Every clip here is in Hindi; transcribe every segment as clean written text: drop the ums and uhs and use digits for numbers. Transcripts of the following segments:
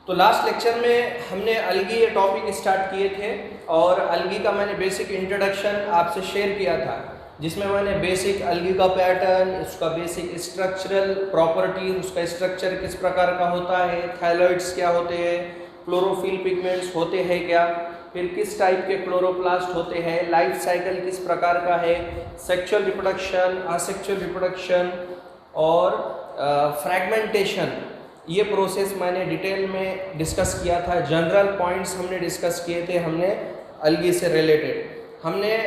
तो लास्ट लेक्चर में हमने अलगी ये टॉपिक स्टार्ट किए थे और अलगी का मैंने बेसिक इंट्रोडक्शन आपसे शेयर किया था, जिसमें मैंने बेसिक अलगी का पैटर्न, उसका बेसिक स्ट्रक्चरल प्रॉपर्टीज, उसका स्ट्रक्चर किस प्रकार का होता है, थायलॉइड्स क्या होते हैं, क्लोरोफिल पिगमेंट्स होते हैं क्या, फिर किस टाइप के क्लोरोप्लास्ट होते हैं, लाइफ साइकिल किस प्रकार का है, सेक्सुअल रिप्रोडक्शन, असेक्सुअल रिप्रोडक्शन और फ्रैगमेंटेशन, ये प्रोसेस मैंने डिटेल में डिस्कस किया था। जनरल पॉइंट्स हमने डिस्कस किए थे हमने अलगी से रिलेटेड। हमने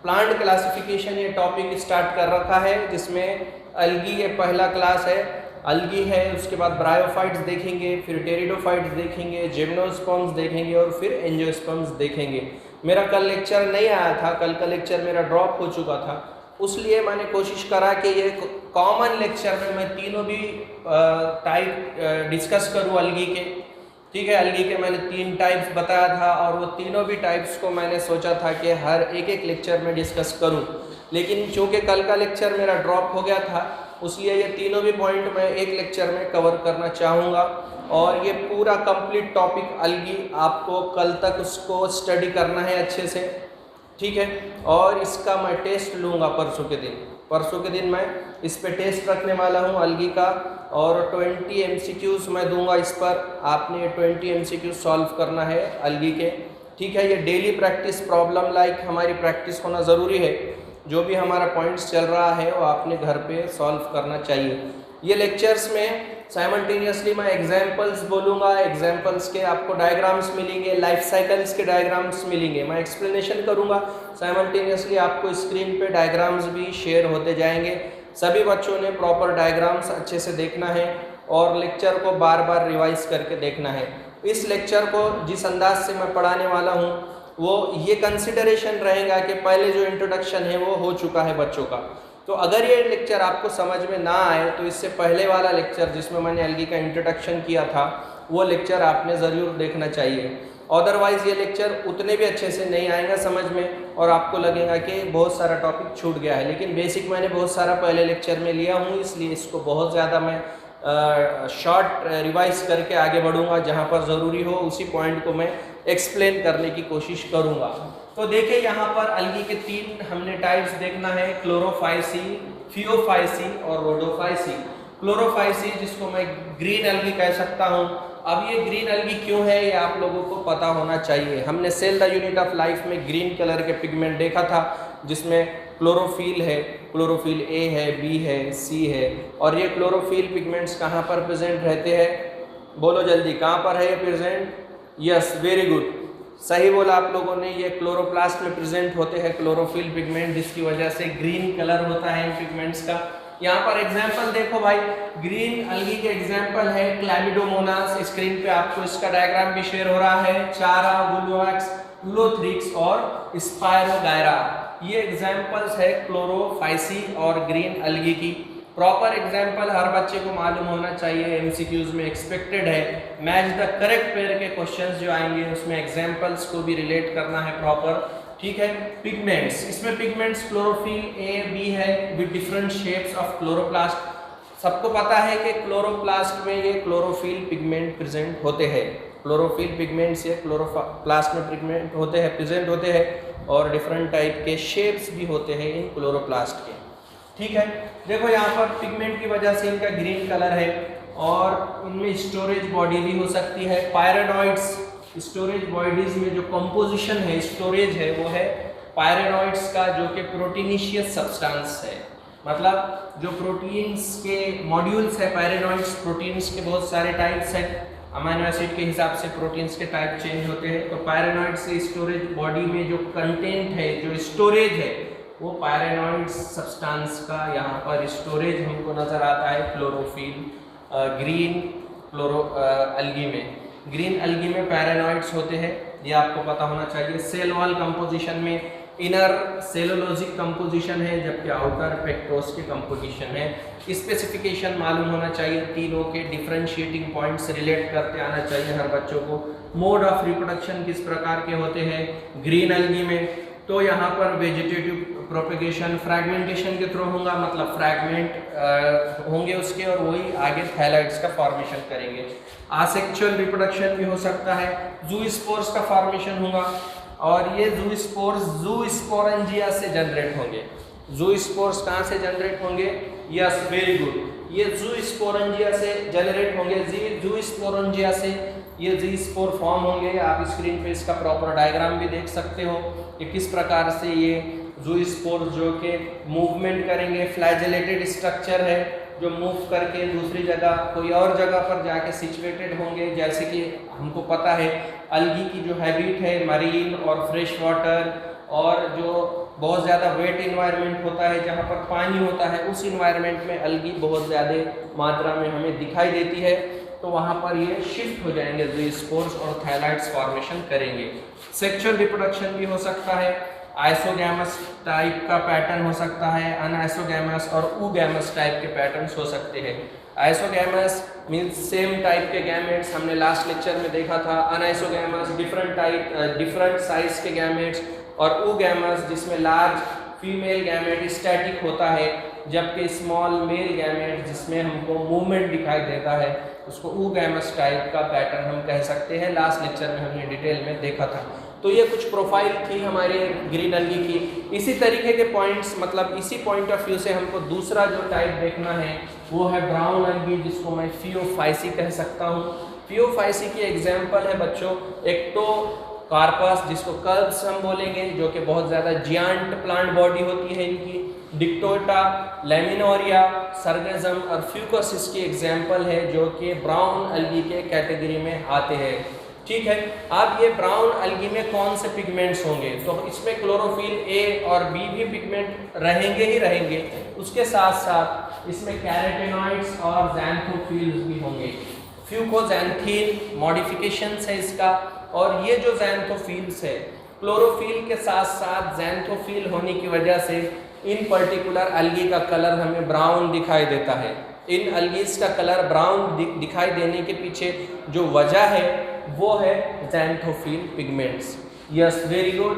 प्लांट क्लासिफिकेशन ये टॉपिक स्टार्ट कर रखा है, जिसमें अलगी ये पहला क्लास है, अलगी है, उसके बाद ब्रायोफाइट्स देखेंगे, फिर टेरिडोफाइट्स देखेंगे, जिम्नोस्पर्म्स देखेंगे और फिर एंजियोस्पर्म्स देखेंगे। मेरा कल लेक्चर नहीं आया था, कल का लेक्चर मेरा ड्रॉप हो चुका था, उसलिए मैंने कोशिश करा कि ये कॉमन लेक्चर में मैं तीनों भी टाइप डिस्कस करूँ अलगी के। ठीक है, अलगी के मैंने 3 टाइप्स बताया था और वो तीनों भी टाइप्स को मैंने सोचा था कि हर एक लेक्चर में डिस्कस करूं, लेकिन चूँकि कल का लेक्चर मेरा ड्रॉप हो गया था, उसलिए ये तीनों भी पॉइंट मैं एक लेक्चर में कवर करना चाहूँगा और ये पूरा कंप्लीट टॉपिक अलगी आपको कल तक उसको स्टडी करना है अच्छे से। ठीक है, और इसका मैं टेस्ट लूँगा परसों के दिन मैं इस पे टेस्ट रखने वाला हूँ अलगी का, और 20 MCQs मैं दूंगा इस पर। आपने 20 MCQs सॉल्व करना है अलगी के। ठीक है, ये डेली प्रैक्टिस प्रॉब्लम लाइक हमारी प्रैक्टिस होना ज़रूरी है। जो भी हमारा पॉइंट्स चल रहा है वो आपने घर पे सॉल्व करना चाहिए। ये लेक्चर्स में साइमल्टेनियसली मैं एग्जाम्पल्स बोलूँगा, एग्जाम्पल्स के आपको डायग्राम्स मिलेंगे, लाइफ साइकिल्स के डायग्राम्स मिलेंगे, मैं एक्सप्लेनेशन करूँगा, साइमल्टेनियसली आपको स्क्रीन पे डायग्राम्स भी शेयर होते जाएंगे। सभी बच्चों ने प्रॉपर डायग्राम्स अच्छे से देखना है और लेक्चर को बार बार रिवाइज करके देखना है। इस लेक्चर को जिस अंदाज से मैं पढ़ाने वाला हूँ वो ये कंसिडरेशन रहेगा कि पहले जो इंट्रोडक्शन है वो हो चुका है बच्चों का। तो अगर ये लेक्चर आपको समझ में ना आए तो इससे पहले वाला लेक्चर जिसमें मैंने अलगी का इंट्रोडक्शन किया था वो लेक्चर आपने ज़रूर देखना चाहिए। अदरवाइज़ ये लेक्चर उतने भी अच्छे से नहीं आएगा समझ में और आपको लगेगा कि बहुत सारा टॉपिक छूट गया है। लेकिन बेसिक मैंने बहुत सारा पहले लेक्चर में लिया हूँ, इसलिए इसको बहुत ज़्यादा मैं शॉर्ट रिवाइज करके आगे बढ़ूँगा। जहाँ पर ज़रूरी हो उसी पॉइंट को मैं एक्सप्लेन करने की कोशिश करूँगा। तो देखिए यहाँ पर अलगी के 3 हमने टाइप्स देखना है, क्लोरोफाइसी, फियोफाइसी और रोडोफाइसी। क्लोरोफाइसी जिसको मैं ग्रीन अलगी कह सकता हूँ। अब ये ग्रीन अलगी क्यों है ये आप लोगों को पता होना चाहिए। हमने cell the unit of life में ग्रीन कलर के पिगमेंट देखा था, जिसमें क्लोरोफिल है, क्लोरोफिल ए है, बी है, सी है। और ये क्लोरोफिल पिगमेंट्स कहाँ पर प्रेजेंट रहते हैं, बोलो जल्दी, कहाँ पर है ये प्रेजेंट? यस, वेरी गुड, सही बोला आप लोगों ने, ये क्लोरोप्लास्ट में प्रेजेंट होते हैं क्लोरोफिल पिगमेंट, जिसकी वजह से ग्रीन कलर होता है इन पिगमेंट्स का। यहाँ पर एग्जाम्पल देखो भाई, ग्रीन अलगी के एग्जाम्पल है क्लैमिडोमोनास, स्क्रीन पे आपको इसका डायग्राम भी शेयर हो रहा है, चारा, वुलवाक्स, उलोथ्रिक्स और स्पायरोगायरा। ये एग्जाम्पल्स है क्लोरोफाइसी और ग्रीन अलगी की। प्रॉपर एग्जाम्पल हर बच्चे को मालूम होना चाहिए, MCQs में एक्सपेक्टेड है। मैच द करेक्ट पेयर के क्वेश्चंस जो आएंगे उसमें एग्जाम्पल्स को भी रिलेट करना है प्रॉपर। ठीक है, पिगमेंट्स, इसमें पिगमेंट्स क्लोरोफिल ए, बी है with different shapes of chloroplast. सबको पता है कि क्लोरोप्लास्ट में ये क्लोरोफिल पिगमेंट प्रेजेंट होते हैं, क्लोरोफिल पिगमेंट्स ये क्लोरोप्लास्ट में पिगमेंट होते हैं, प्रेजेंट होते हैं, और डिफरेंट टाइप के शेप्स भी होते हैं इन क्लोरोप्लास्ट के। ठीक है, देखो यहाँ पर पिगमेंट की वजह से इनका ग्रीन कलर है और इनमें स्टोरेज बॉडी भी हो सकती है। पायरेनॉइड्स, स्टोरेज बॉडीज में जो कंपोजिशन है, स्टोरेज है, वो है पायरेनॉइड्स का, जो कि प्रोटीनिशियस सब्सटेंस है। मतलब जो प्रोटीन्स के मॉड्यूल्स है, पायरेनॉइड्स, प्रोटीन्स के बहुत सारे टाइप्स हैं, अमीनो एसिड के हिसाब से प्रोटीन्स के टाइप चेंज होते हैं। तो पायरेनॉइड से स्टोरेज बॉडी में जो कंटेंट है, जो स्टोरेज है, वो पायरेनॉइड सब्सटेंस का यहाँ पर स्टोरेज हमको नज़र आता है क्लोरोफिल ग्रीन अलगी में। ग्रीन अलगी में पैरानॉइड्स होते हैं, ये आपको पता होना चाहिए। सेल वॉल कंपोजिशन में इनर सेलुलोजिक कंपोजिशन है, जबकि आउटर पेक्टोस के कंपोजिशन है। स्पेसिफिकेशन मालूम होना चाहिए, तीनों के डिफरेंशिएटिंग पॉइंट्स रिलेट करते आना चाहिए हर बच्चों को। मोड ऑफ रिप्रोडक्शन किस प्रकार के होते हैं ग्रीन अलगी में, तो यहाँ पर वेजिटेटिव प्रोपेगेशन फ्रैगमेंटेशन के थ्रू होगा, मतलब फ्रैगमेंट होंगे उसके और वही आगे थैलाइड्स का फॉर्मेशन करेंगे। आसेक्चुअल रिप्रोडक्शन भी हो सकता है, ज़ूस्पोर्स का फॉर्मेशन होगा और ये ज़ूस्पोर्स ज़ूस्पोरेंजिया से जनरेट होंगे। ज़ूस्पोर्स कहाँ से जनरेट होंगे? यस, वेरी गुड, ये ज़ूस्पोरेंजिया से जनरेट होंगे। ज़ूस्पोरेंजिया से ये ज़ूस्पोर फॉर्म होंगे। आप स्क्रीन पे इसका प्रॉपर डायग्राम भी देख सकते हो कि किस प्रकार से ये ज़ूस्पोर जो कि मूवमेंट करेंगे, फ्लैजेलेटेड स्ट्रक्चर है जो मूव करके दूसरी जगह कोई और जगह पर जाके सिचुएटेड होंगे। जैसे कि हमको पता है अलगी की जो हैबिट है मरीन और फ्रेश वाटर, और जो बहुत ज़्यादा वेट इन्वायरमेंट होता है जहाँ पर पानी होता है, उस इन्वायरमेंट में अलगी बहुत ज़्यादा मात्रा में हमें दिखाई देती है। तो वहाँ पर ये शिफ्ट हो जाएंगे ज़ूस्पोर्स और थैलाइड्स फॉर्मेशन करेंगे। सेक्सुअल रिप्रोडक्शन भी हो सकता है, आइसोगैमस टाइप का पैटर्न हो सकता है, अनआइसोगैमस और ऊगैमस टाइप के पैटर्न्स हो सकते हैं। आइसोगैमस मीन्स सेम टाइप के गैमेट्स, हमने लास्ट लेक्चर में देखा था। अनआइसोगैमस डिफरेंट साइज के गैमेट्स, और ऊगैमस जिसमें लार्ज फीमेल गैमेट स्टैटिक होता है, जबकि स्मॉल मेल गैमेट जिसमें हमको मूवमेंट दिखाई देता है उसको ऊगैमस टाइप का पैटर्न हम कह सकते हैं। लास्ट लेक्चर में हमने डिटेल में देखा था। तो ये कुछ प्रोफाइल थी हमारे ग्रीन अलगी की। इसी तरीके के पॉइंट्स, मतलब इसी पॉइंट ऑफ व्यू से हमको दूसरा जो टाइप देखना है वो है ब्राउन अलगी, जिसको मैं फियोफाइसी कह सकता हूँ। फियोफाइसी की एग्जाम्पल है बच्चों एक्टोकार्पस, जिसको कर्ब्स हम बोलेंगे, जो कि बहुत ज़्यादा जियांट प्लांट बॉडी होती है इनकी। डिक्टोटा, लेमिनोरिया, सर्गेजम और फ्यूकस इसकी एग्जाम्पल है जो कि ब्राउन अलगी के कैटेगरी में आते हैं। ठीक है, अब ये ब्राउन अलगी में कौन से पिगमेंट्स होंगे? तो इसमें क्लोरोफिल ए और बी भी पिगमेंट रहेंगे ही रहेंगे, उसके साथ साथ इसमें कैरोटेनॉइड्स और ज़ैंथोफिल्स भी होंगे। फ्यूकोजैंथीन मॉडिफिकेशंस है इसका, और ये जो ज़ैंथोफिल्स है क्लोरोफिल के साथ साथ ज़ैंथोफिल होने की वजह से इन पर्टिकुलर अलगी का कलर हमें ब्राउन दिखाई देता है। इन अलगीज का कलर ब्राउन दिखाई देने के पीछे जो वजह है वो है xanthophyll pigments. Yes, very good.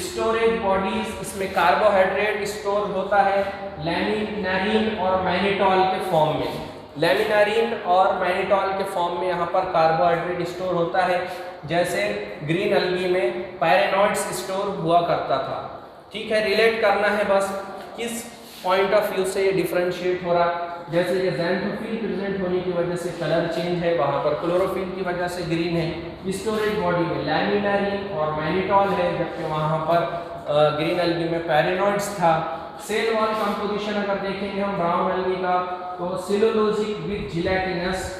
Storage bodies, इसमें कार्बोहाइड्रेट स्टोर होता है लैमिनारिन और मैनिटॉल के फॉर्म में। लैमिनारिन और मैनिटॉल के फॉर्म में यहाँ पर कार्बोहाइड्रेट स्टोर होता है, जैसे ग्रीन अलगी में पैरेनॉइड्स स्टोर हुआ करता था। ठीक है, रिलेट करना है बस किस पॉइंट ऑफ व्यू से ये डिफरेंशिएट हो रहा। जैसे ये ज़ैंथोफिल प्रेजेंट होने की वजह से कलर चेंज है, वहाँ पर क्लोरोफिल की वजह से ग्रीन है। स्टोरेज बॉडी में लैमिनारिन और मैनिटॉल है, जबकि वहाँ पर ग्रीन अलगी में पैरेनॉइड्स था। सेल वॉल कंपोजिशन अगर देखेंगे हम ब्राउन अलगी का, तो cellulosic with gelatinous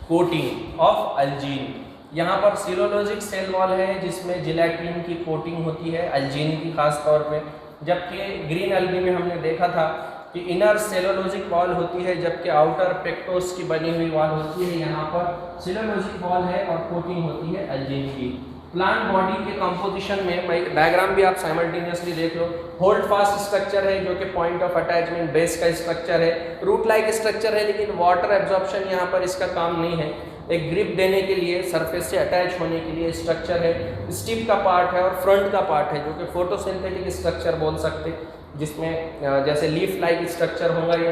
coating of algin. यहाँ पर सेलुलोजिक सेल वॉल है जिसमें जिलेटिन की कोटिंग होती है, अल्जीन की खास तौर पे, जबकि ग्रीन अलगी में हमने देखा था कि इनर सेलुलोजिक वॉल होती है, जबकि आउटर पेक्टोस की बनी हुई वॉल होती है। यहाँ पर सेलुलोजिक वॉल है और कोटिंग होती है अल्जीन की। प्लांट बॉडी के कंपोजिशन में मैं डायग्राम भी आप साइमल्टेनियसली देख लो। होल्ड फास्ट स्ट्रक्चर है जो कि पॉइंट ऑफ अटैचमेंट बेस का स्ट्रक्चर है, रूट लाइक स्ट्रक्चर है, लेकिन वाटर एब्जॉर्प्शन यहाँ पर इसका काम नहीं है। एक ग्रिप देने के लिए, सरफेस से अटैच होने के लिए स्ट्रक्चर है। स्टिप का पार्ट है और फ्रंट का पार्ट है जो कि फोटोसिंथेटिक स्ट्रक्चर बोल सकते, जिसमें जैसे लीफ लाइक स्ट्रक्चर होगा ये।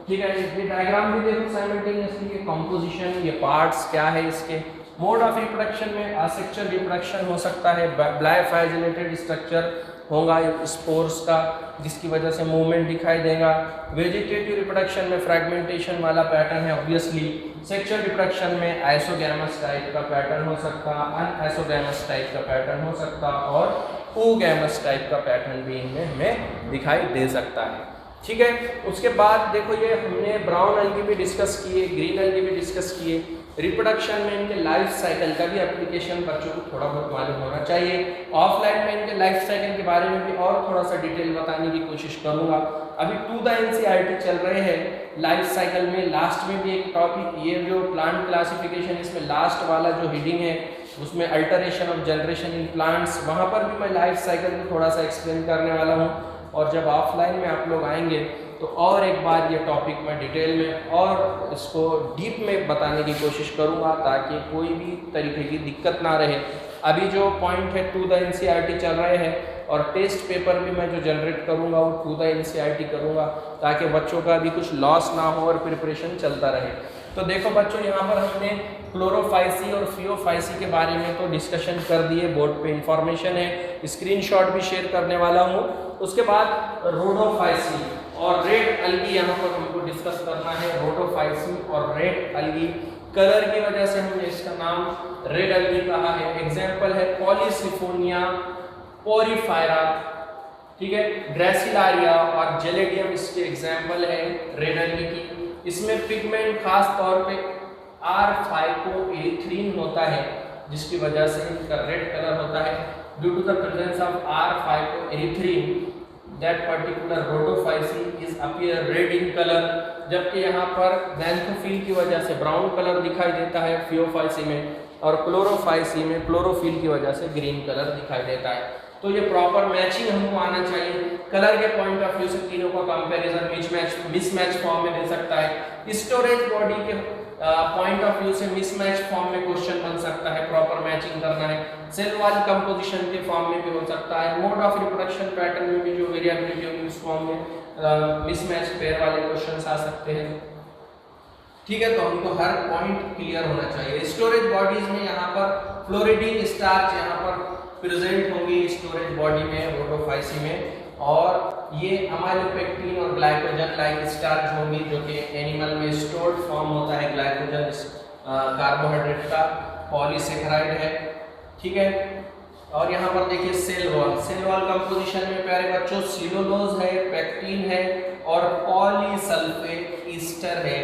ठीक है, ये डायग्राम भी देखो साइमल्टेनियसली, ये कंपोजिशन, ये पार्ट्स क्या है इसके। मोड ऑफ रिप्रोडक्शन में असेक्सुअल रिप्रोडक्शन हो सकता है, ब्लाइफाइजिलेटेड स्ट्रक्चर होगा स्पोर्स का, जिसकी वजह से मूवमेंट दिखाई देगा। वेजिटेटिव रिप्रोडक्शन में फ्रैगमेंटेशन वाला पैटर्न है ऑब्वियसली। सेक्सुअल रिप्रोडक्शन में आइसोगैमस टाइप का पैटर्न हो सकता, अनआइसोगैमस टाइप का पैटर्न हो सकता, और ऊगैमस टाइप का पैटर्न भी इनमें हमें दिखाई दे सकता है। ठीक है, उसके बाद देखो ये हमने ब्राउन अलगी भी डिस्कस किए, ग्रीन अलगी भी डिस्कस किए। रिप्रोडक्शन में इनके लाइफ साइकिल का भी एप्लीकेशन बच्चों को थोड़ा बहुत मालूम होना चाहिए। ऑफलाइन में इनके लाइफ साइकिल के बारे में भी और थोड़ा सा डिटेल बताने की कोशिश करूँगा। अभी टू द NCERT चल रहे हैं लाइफ साइकिल में, लास्ट में भी एक टॉपिक, ये जो प्लांट क्लासिफिकेशन, इसमें लास्ट वाला जो हीडिंग है उसमें alteration of generation in plants, वहाँ पर भी मैं लाइफ साइकिल को थोड़ा सा एक्सप्लेन करने वाला हूँ। और जब ऑफलाइन में आप लोग आएंगे तो और एक बार ये टॉपिक मैं डिटेल में और इसको डीप में बताने की कोशिश करूँगा, ताकि कोई भी तरीके की दिक्कत ना रहे। अभी जो पॉइंट है टू द NCERT चल रहे हैं और टेस्ट पेपर भी मैं जो जनरेट करूँगा वो टू द NCERT करूँगा, ताकि बच्चों का भी कुछ लॉस ना हो और प्रिपरेशन चलता रहे। तो देखो बच्चों, यहाँ पर हमने क्लोरोफाइसी और फियोफाइसी के बारे में तो डिस्कशन कर दिए, बोर्ड पे इंफॉर्मेशन है, स्क्रीनशॉट भी शेयर करने वाला हूँ। उसके बाद रोडोफाइसी और रेड अलगी यहाँ पर हमको डिस्कस करना है। रोडोफाइसी और रेड अलगी, कलर की वजह से हमने इसका नाम रेड अलगी कहा है। एग्जाम्पल है पॉलीसिफोनिया पोरीफायरा, ठीक है, ड्रेसिलारिया और जेलेडियम इसके एग्जाम्पल है रेड अलगी की। इसमें पिगमेंट खास तौर पे R-फाइकोएरिथ्रिन होता है, जिसकी वजह से इनका रेड कलर होता है। Due to the presence of R phycoerythrin that particular rhodophyceae is appear red in colour, जबकि यहाँ पर बैंथोफिल की वजह से ब्राउन कलर दिखाई देता है फियोफाइसी में, और क्लोरोफाइसी में क्लोरोफिल की वजह से ग्रीन कलर दिखाई देता है। तो ये प्रॉपर मैचिंग हमको आना चाहिए। कलर के पॉइंट ऑफ व्यू से तीनों का कंपैरिजन मिसमैच फॉर्म में दे सकता है। स्टोरेज बॉडी के पॉइंट ऑफ व्यू से मिसमैच फॉर्म में क्वेश्चन बन सकता है, प्रॉपर मैचिंग करना है। सेल वाल कंपोजिशन के फॉर्म में भी हो सकता है। मोड ऑफ रिप्रोडक्शन पैटर्न में भी जो वेरिएबिलिटी होगी उस फॉर्म में मिसमैच पेयर वाले क्वेश्चंस आ सकते हैं, ठीक है। तो हमको हर पॉइंट क्लियर होना चाहिए। स्टोरेज बॉडीज में यहाँ पर फ्लोरिडीन स्टार्च यहाँ पर प्रेजेंट होंगी स्टोरेज बॉडी में रोडोफाइसी में, और ये अमाइलोपेक्टिन और ग्लाइकोजन लाइक स्टार्च होंगी, जो कि एनिमल में स्टोर्ड फॉर्म होता है। ग्लाइकोजन कार्बोहाइड्रेट का पॉलीसेकेराइड है, ठीक है। और यहाँ पर देखिए सेल वॉल कंपोजिशन में प्यारे बच्चों सेलुलोज है, पेक्टिन है और पॉलीसल्फेट ईस्टर है,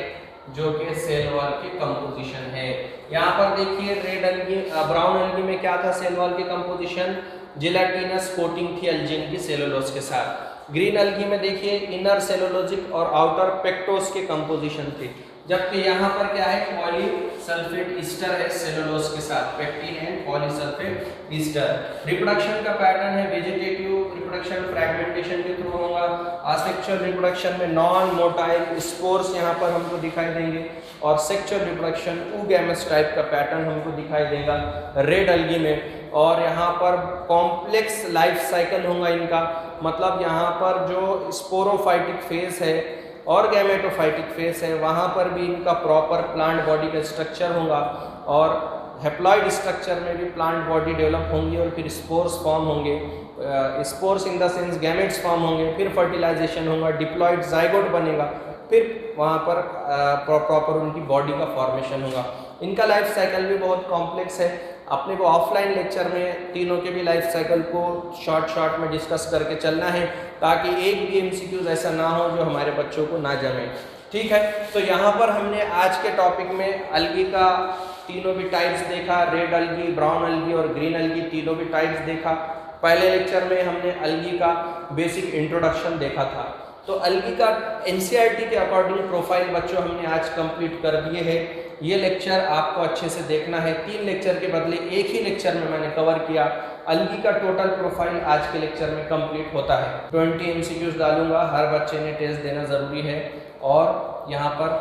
जो कि सेल वॉल की कंपोजिशन है। यहाँ पर देखिए रेड अलगी ब्राउन अलगी में क्या था सेल वॉल की कंपोजिशन, जिलेटिनस कोटिंग थी एल्जिन की सेलुलोज के साथ। ग्रीन अलगी में देखिए इनर सेलुलोजिक और आउटर पेक्टोस के कंपोजिशन थी, जबकि यहाँ पर क्या है पॉलीसल्फेट ईस्टर है सेलुलोज के साथ, pectin and polysulphate Easter. Reproduction का पैटर्न है वेजिटेटिव रिप्रोडक्शन फ्रैगमेंटेशन के थ्रू होगा। असेक्सुअल रिप्रोडक्शन में नॉन मोटाइल स्पोर्स यहाँ पर हमको दिखाई देंगे, और सेक्सुअल रिप्रोडक्शन oogamous टाइप का पैटर्न हमको दिखाई देगा रेड अलगी में। और यहाँ पर कॉम्प्लेक्स लाइफ साइकिल होगा इनका, मतलब यहाँ पर जो स्पोरोफाइटिक फेज है और गैमेटोफाइटिक फेज है, वहाँ पर भी इनका प्रॉपर प्लांट बॉडी का स्ट्रक्चर होगा, और हेप्लॉइड स्ट्रक्चर में भी प्लांट बॉडी डेवलप होंगी, और फिर स्पोर्स फॉर्म होंगे, spores in the sense gametes form होंगे, फिर फर्टिलाइजेशन होगा, डिप्लॉइड जाइगोट बनेगा, फिर वहाँ पर प्रॉपर उनकी बॉडी का फॉर्मेशन होगा। इनका लाइफ साइकिल भी बहुत कॉम्प्लेक्स है। अपने को ऑफलाइन लेक्चर में तीनों के भी लाइफ साइकिल को शॉर्ट में डिस्कस करके चलना है, ताकि एक भी MCQs ऐसा ना हो जो हमारे बच्चों को ना जमे, ठीक है। तो यहाँ पर हमने आज के टॉपिक में अलगी का तीनों भी टाइप्स देखा, रेड अलगी, ब्राउन अलगी और ग्रीन अलगी, तीनों भी टाइप्स देखा। पहले लेक्चर में हमने अलगी का बेसिक इंट्रोडक्शन देखा था। तो अलगी का NCERT के अकॉर्डिंग प्रोफाइल बच्चों हमने आज कंप्लीट कर दिए हैं। ये लेक्चर आपको अच्छे से देखना है, 3 लेक्चर के बदले एक ही लेक्चर में मैंने कवर किया। अलगी का टोटल प्रोफाइल आज के लेक्चर में कंप्लीट होता है। 20 MCQs डालूंगा, हर बच्चे ने टेस्ट देना ज़रूरी है, और यहाँ पर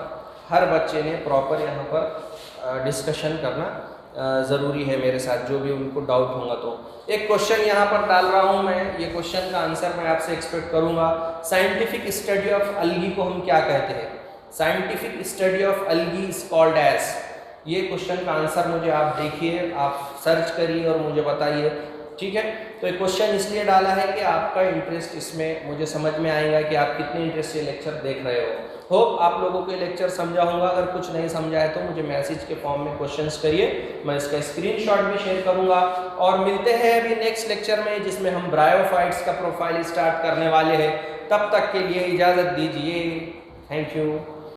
हर बच्चे ने प्रॉपर यहाँ पर डिस्कशन करना ज़रूरी है मेरे साथ, जो भी उनको डाउट होगा। तो एक क्वेश्चन यहाँ पर डाल रहा हूँ मैं, ये क्वेश्चन का आंसर मैं आपसे एक्सपेक्ट करूँगा। साइंटिफिक स्टडी ऑफ अलगी को हम क्या कहते हैं? Scientific study of algae is called as, ये क्वेश्चन का आंसर मुझे आप देखिए, आप सर्च करिए और मुझे बताइए, ठीक है। तो ये क्वेश्चन इसलिए डाला है कि आपका इंटरेस्ट इसमें मुझे समझ में आएगा कि आप कितने इंटरेस्ट से लेक्चर देख रहे हो। होप आप लोगों को लेक्चर समझा होगा। अगर कुछ नहीं समझा है तो मुझे मैसेज के फॉर्म में क्वेश्चंस करिए, मैं इसका स्क्रीनशॉट भी शेयर करूंगा। और मिलते हैं अभी नेक्स्ट लेक्चर में, जिसमें हम ब्रायोफाइट्स का प्रोफाइल स्टार्ट करने वाले हैं। तब तक के लिए इजाज़त दीजिए। Thank you.